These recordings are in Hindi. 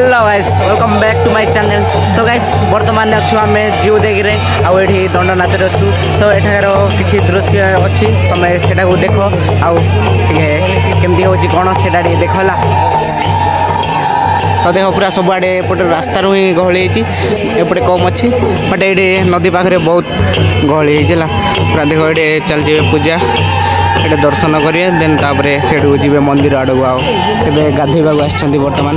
Hello guys welcome back to my channel. तो गाइस बर्तमान अच्छु आम जीव देगी आठी दंड नाच अच्छु। तो एठार किसी दृश्य अच्छी तुम से देख आमती हूँ कौन से देखला। तो देख पूरा सबुआड़े एपटे रास्तार ही गहली एपटे कम अच्छी बट ये नदी पाखे बहुत गहली है पूरा देख ये चलती पूजा ये दर्शन करेंगे देन से जी मंदिर आड़ को आए गाधोवा बर्तमान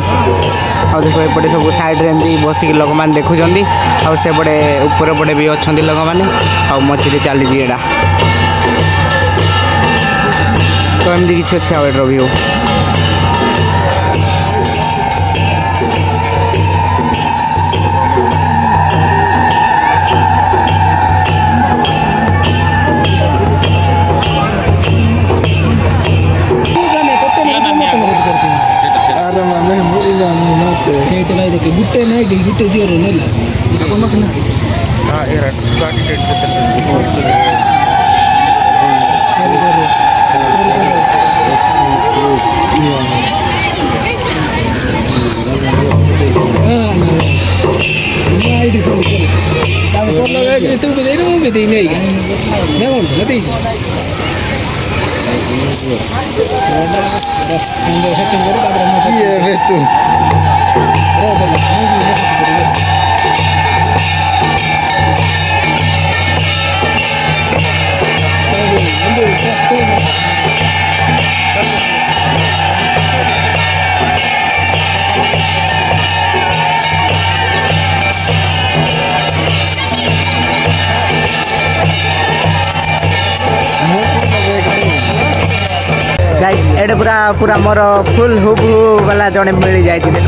आ देख एपटे सब साइड्रे एमती बसिक लोक मैंने देखुं आउपटे ऊपर पटे भी अच्छा लोक मैंने आ मझे चली एटा तो एमती किसी अच्छे आर व्यू गुट्टे नहीं गुट्टे जीरो नहीं एटे पूरा पूरा मोर फुल हुब वाला जड़े मिल जाए देख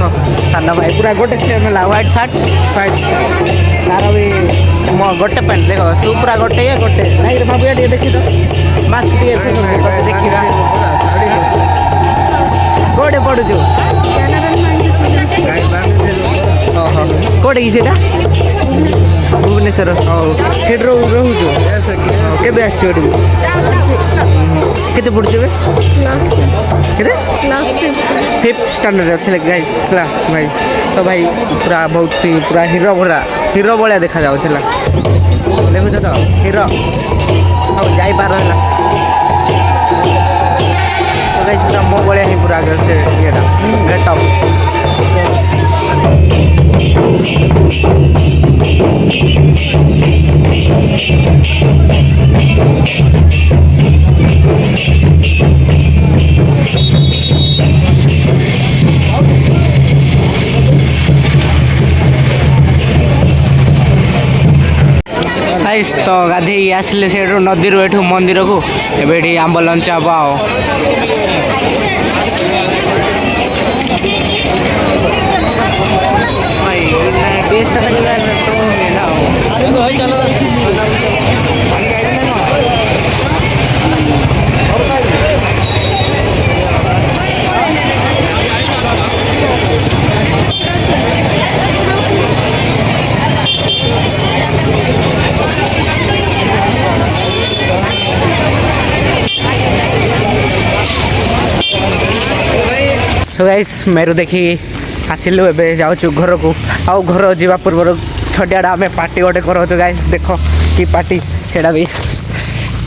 सान भाई पूरा गोटे स्टेप है व्हाइट सार्ट व्हाइट तार भी गोटे पैंट देख सु पूरा गोटे गोटे नहीं बाबू ये देखी तो मास्क देखा कौटे पड़ुचु कौटे कि भुवनेश्वर से रोचु के आसो केते पड़ुचे फिफ्थ स्टैंडर्ड अच्छे गाइस भाई। तो भाई पूरा बहुत पूरा हीरो भाया देखा जाऊ देखुच तो हीरो जापार तो गाइस पूरा मो भाया ही पूरा ये गेटअप तो गाधे आसिले से नदी रू एठू मंदिर को एबे आंब लंच हम आओ सो गाइस मेरु देखी आसिलु एबे जाऊँ घर को आउ घर जावा पूर्व छटियाटा आम पार्टी गोटे कर गाइस देख कि पार्टी सेटा भी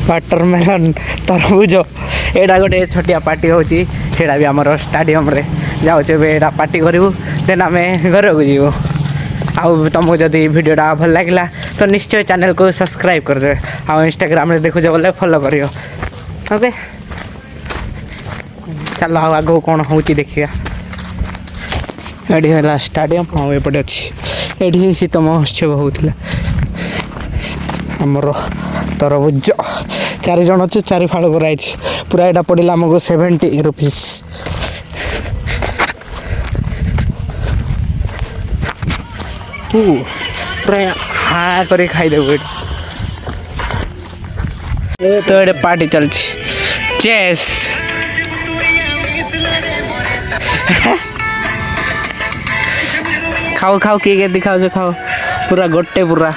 वाटरमेलन तरबुज एटा गोटे छटिया पार्टी होची सेटा भी आमर स्टाडियम रे जाऊँ एटा पार्टी करूँ देन आम घर को जीवु आउ तुमको जदि वीडियोटा भल लगे तो निश्चय चैनल को सब्सक्राइब करदे आ इंस्टाग्राम रे देखुच बोले फॉलो करियो ओके। चलो आग कौन हो देखिए ये है स्टाडियम हाँ एपटे अच्छी ये शीत महोत्सव होता आमर तरबुज 4 जन अच्छे 4 फाड़ कराई पूरा यहाँ पड़ा आमको 70 रुपीज तू पूरा हाँ कर खाईदेव तो ये पार्टी चलती चेस खाओ खाओ किए दिखाओ खाओ पूरा गोटे पूरा